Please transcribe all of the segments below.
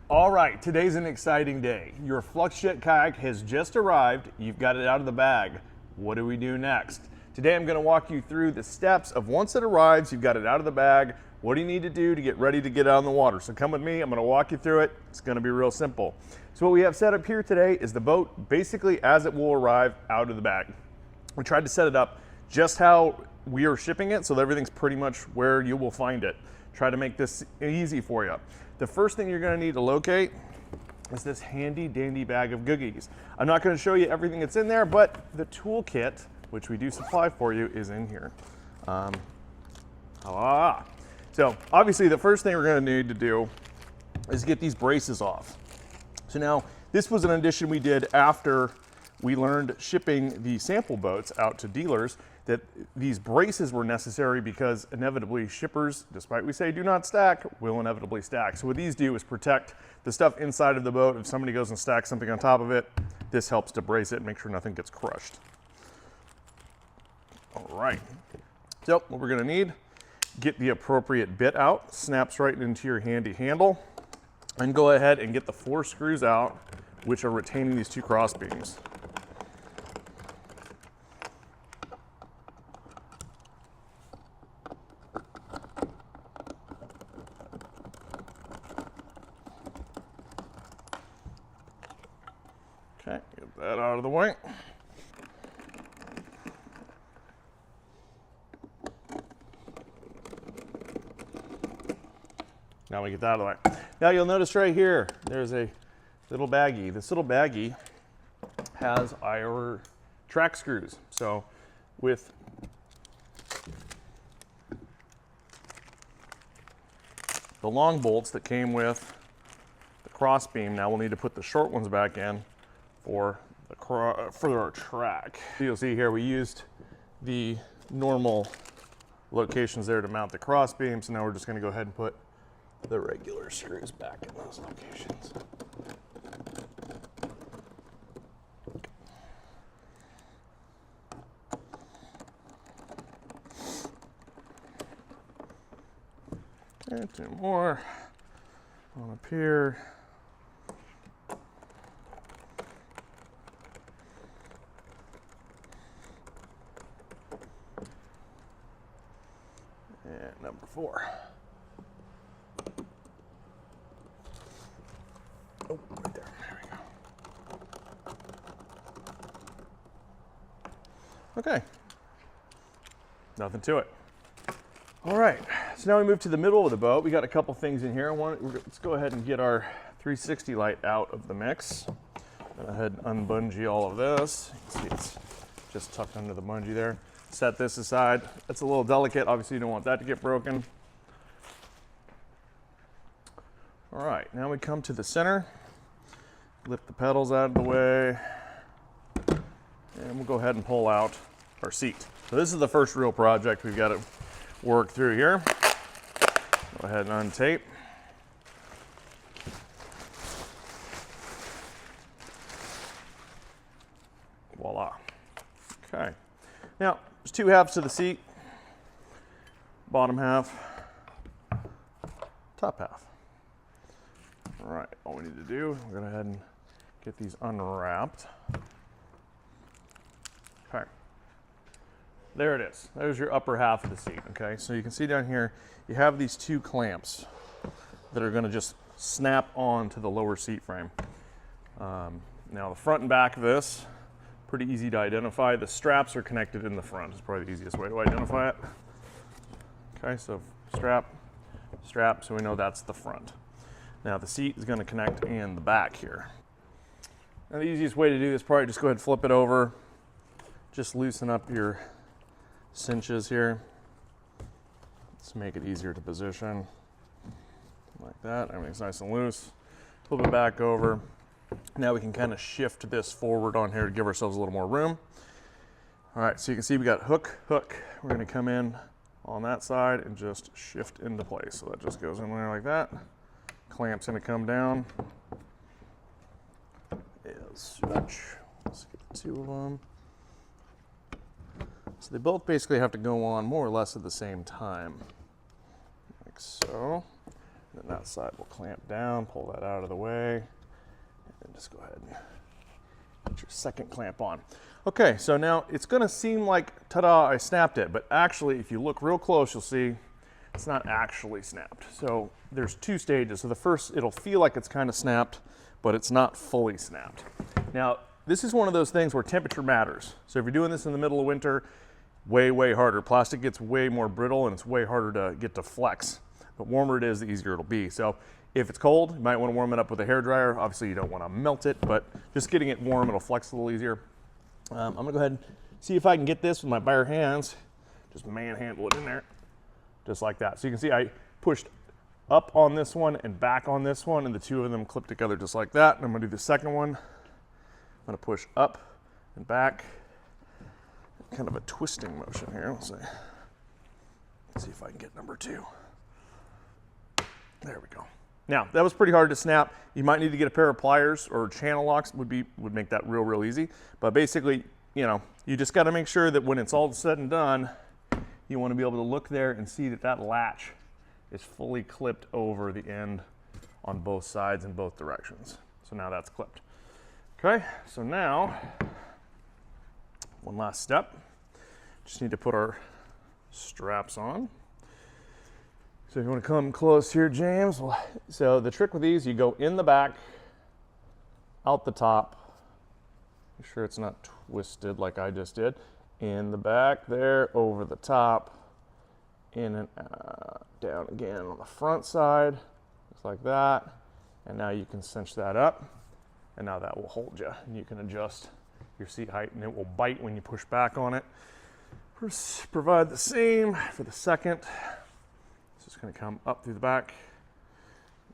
All right, today's an exciting day. Your FluxJet Kayak has just arrived. You've got it out of the bag. What do we do next? Today I'm going to walk you through the steps of once it arrives, you've got it out of the bag. What do you need to do to get ready to get out in the water? So come with me, I'm going to walk you through it. It's going to be real simple. So what we have set up here today is the boat basically as it will arrive out of the bag. We tried to set it up just how we are shipping it so that everything's pretty much where you will find it. Try to make this easy for you. The first thing you're going to need to locate is this handy dandy bag of googies. I'm not going to show you everything that's in there, but the toolkit, which we do supply for you, is in here. So obviously the first thing we're going to need to do is get these braces off. So now this was an addition we did after we learned shipping the sample boats out to dealers, that these braces were necessary because inevitably shippers, despite we say do not stack, will inevitably stack. So what these do is protect the stuff inside of the boat. If somebody goes and stacks something on top of it, this helps to brace it and make sure nothing gets crushed. All right, so what we're gonna need, get the appropriate bit out, snaps right into your handy handle, and go ahead and get the 4 screws out, which are retaining these 2 cross beams. Okay, get that out of the way. Now we get that out of the way. Now you'll notice right here, there's a little baggie. This little baggie has our track screws. So with the long bolts that came with the cross beam, now we'll need to put the short ones back in for our track. You'll see here we used the normal locations there to mount the cross beam, so now we're just going to go ahead and put the regular screws back in those locations. And 2 more on up here. And number 4. Oh, right there. There we go. Okay. Nothing to it. All right. So now we move to the middle of the boat. We got a couple things in here. Let's go ahead and get our 360 light out of the mix. Go ahead and unbungee all of this. You can see it's just tucked under the bungee there. Set this aside. That's a little delicate. Obviously, you don't want that to get broken. All right, now we come to the center. Lift the pedals out of the way. And we'll go ahead and pull out our seat. So this is the first real project we've got to work through here. Go ahead and untape. Voila. Okay. Now, there's 2 halves to the seat. Bottom half, top half. All right, all we need to do, we're gonna go ahead and get these unwrapped. Okay. There it is. There's your upper half of the seat, okay? So you can see down here, you have these 2 clamps that are gonna just snap on to the lower seat frame. Now the front and back of this, pretty easy to identify. The straps are connected in the front. It's probably the easiest way to identify it. Okay, so strap, so we know that's the front. Now the seat is gonna connect in the back here. Now the easiest way to do this, probably just go ahead and flip it over. Just loosen up your cinches here. Let's make it easier to position. Like that, everything's nice and loose. Flip it back over. Now we can kind of shift this forward on here to give ourselves a little more room. All right, so you can see we got hook. We're gonna come in on that side and just shift into place. So that just goes in there like that. Clamp's gonna come down. Stretch. Let's get 2 of them. So they both basically have to go on more or less at the same time, like so. Then that side will clamp down, pull that out of the way, and just go ahead and put your second clamp on. Okay, so now it's gonna seem like, ta-da, I snapped it, but actually if you look real close, you'll see it's not actually snapped. So there's two stages. So the first, it'll feel like it's kind of snapped, but it's not fully snapped. Now, this is one of those things where temperature matters. So if you're doing this in the middle of winter, way, way harder. Plastic gets way more brittle and it's way harder to get to flex. The warmer it is, the easier it'll be. So if it's cold, you might want to warm it up with a hairdryer. Obviously you don't want to melt it, but just getting it warm, it'll flex a little easier. I'm gonna go ahead and see if I can get this with my bare hands. Just manhandle it in there, just like that. So you can see I pushed up on this one and back on this one, and the two of them clip together just like that. And I'm gonna do the second one. I'm gonna push up and back. Kind of a twisting motion here. Let's see if I can get number two. There we go. Now, that was pretty hard to snap. You might need to get a pair of pliers, or channel locks would make that real easy. But basically, you know, you just gotta make sure that when it's all said and done, you wanna be able to look there and see that that latch is fully clipped over the end on both sides in both directions. So now that's clipped. Okay, so now, one last step. Just need to put our straps on. So if you want to come close here, James. So the trick with these, you go in the back, out the top. Make sure it's not twisted like I just did. In the back there, over the top, in and down again on the front side, just like that. And now you can cinch that up, and now that will hold you. And you can adjust your seat height, and it will bite when you push back on it. Provide the same for the second. It's just going to come up through the back.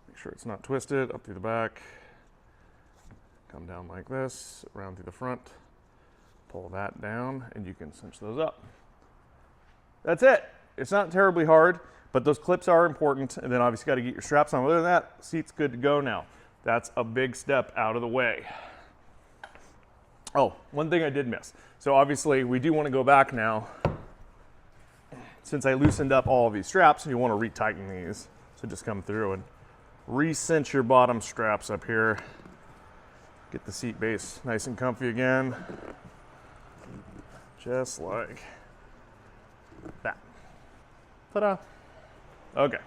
Make sure it's not twisted. Up through the back. Come down like this, around through the front. Pull that down, and you can cinch those up. That's it. It's not terribly hard, but those clips are important. And then obviously got to get your straps on. Other than that, seat's good to go now. That's a big step out of the way. Oh, one thing I did miss. So obviously we do want to go back now. Since I loosened up all of these straps, you want to retighten these. So just come through and re-cinch your bottom straps up here. Get the seat base nice and comfy again. Just like that. Ta-da. Okay.